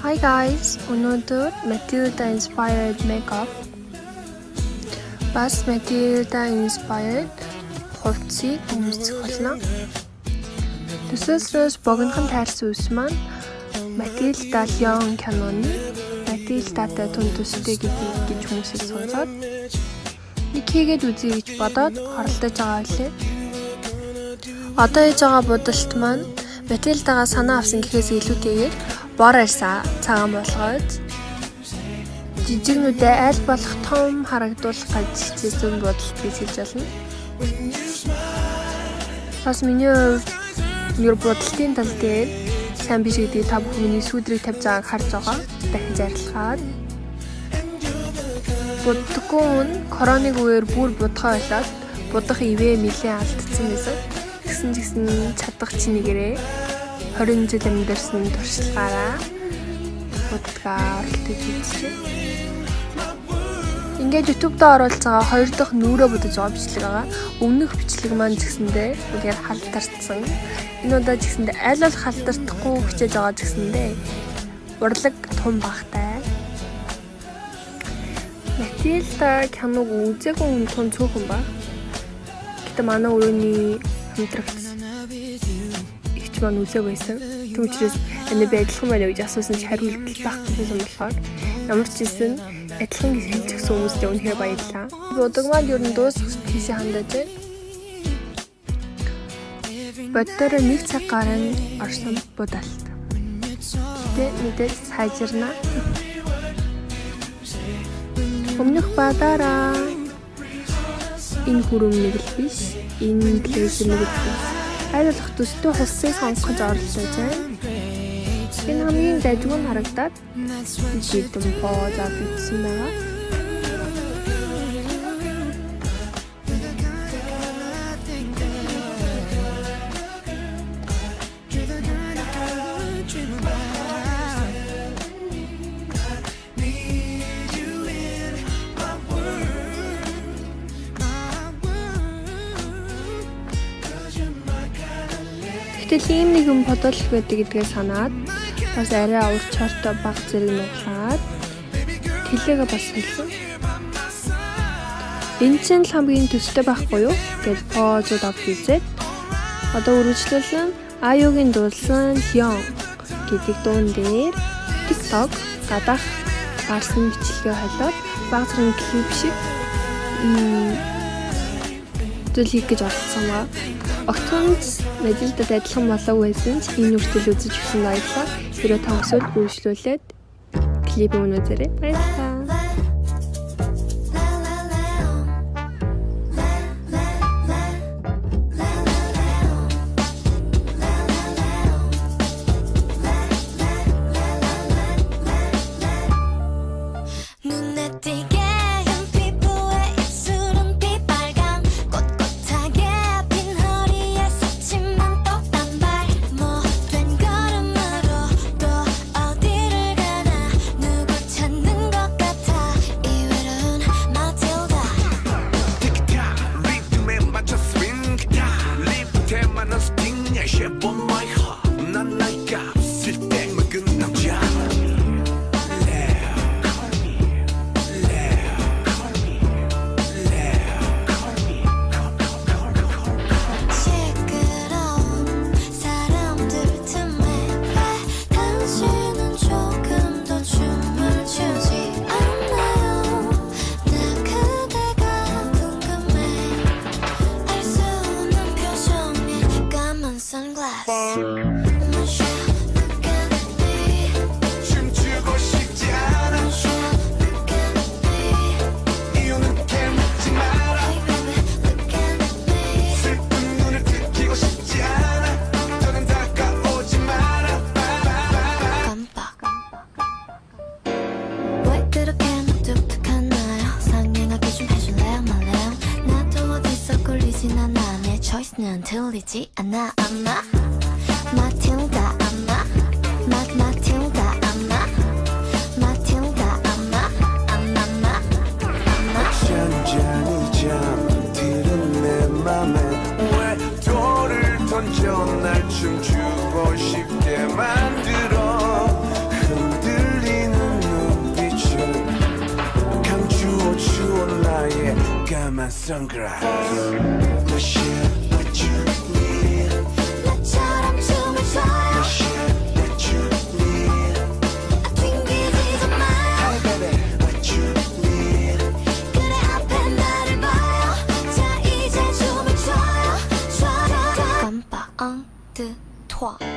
Hi guys, өнөөдөр Matilda inspired makeup бас Matilda inspired хувцсыг өмсөх болно. Төсөөс богинохон тайрсан ус маань Matilda Lyon Canon-ы Matilda-тай түн төстэй гэж хүмүүсээс сонсоод нэг хийгээд үзье гэж бодоод оролдож байгаа үлээ. Одоо хийж байгаа будалт маань Matilda-га санаа авсан гэхээс илүүтэйгээр бор арьсаа цагаан болгоод жижигнүүдээ аль болох том харагдуулах гэж хийсэн будалт гэж хэлж байна. Бас миний хувьд будалтын тал дээр сайн биш гэдгийг та бүхэн миний сүүдрийг тавьж байгааг харж байгаа. Дахин зарлахад буддаггүй коронавиг үеэр бүр будгаа болоод будах ивэ нэлээд алдсан байсан. Тэгсэн чадах чинийгээрээ 20 жил амьдэрсэн туршлагаараа будгаа оролдож үзсэн. Ингээд YouTube дээр оруулж байгаа 2 дахь нүүрээ будаж байгаа бичлэг байгаа. Өмнөх бичлэг маань згсэндээ үнээр халтарсан. Энэ удаа згсэндээ аль болох халтардахгүй хичээж байгаа згсэндээ урлаг том багтай. Matilda киног үзээгүй хүн тун цөөхөн ба. Гэтэ манай өрөөний хамтрагч ихч маань үзээг байсан. Тэг учраас энэ би адилхан байна гэж асуусан чи хариулт байх гэсэн болохоор ямар ч гэсэн адилхан гэж хэлчихсэн хүмүүстээ үнэхээр баярлалаа. Би удагмаад ер нь дуусах тийшээ хандаж байна. Боддоор нэг цаг гарan орсон будалт. Тэ мэдээж сайжирна. Өмнөх бадараа энэ хүрэн нэг л биш, энэ плейсэр нэг л биш. Аль болох төстэй хулсыг сонгож оролдож байна. Энэ хамгийн дайгуун харагдаад жидэн бооза бичсэн байгаа. Гэтэл ийм нэгэн бодолх байдаг гэдгээ санаад бас арай урчаартай баг зэрэг нуглаад тэлээгээ бас хэлсэн. Энэ ч л хамгийн төстэй байхгүй юу гэж поозууд авч үзээд одоо үргэлжлүүлэн Аюугийн дуулсан Lyon гэдэг дуун дээр TikTok гадаах гарсан бичлэгээ холиод баг зэрэг клип шиг зүйл хийх гэж оролцсон ба. Огтхонц Matilda адилхан болов байсан ч энэ үртэл үзэж өгсөн баярлалаа. Хэрэв та өсвөл үргэлжлүүлээд клипийг үзээрэй. Баярлалаа. 틀리지 않아 아마 Matilda 아마 Matilda 아마 Matilda 아마 잔잔히 잠들은 내 맘에 왜 돌을 던져 날 춤추고 싶게 만들어 흔들 시원한 sunglass Michelle what you need 나처럼 춤을 춰요 Michelle what you need 튕기지 좀 마요 Hey baby what you need 그래 앞에 나를 봐요 자 이제 춤을 춰요 깜빡 un deux trois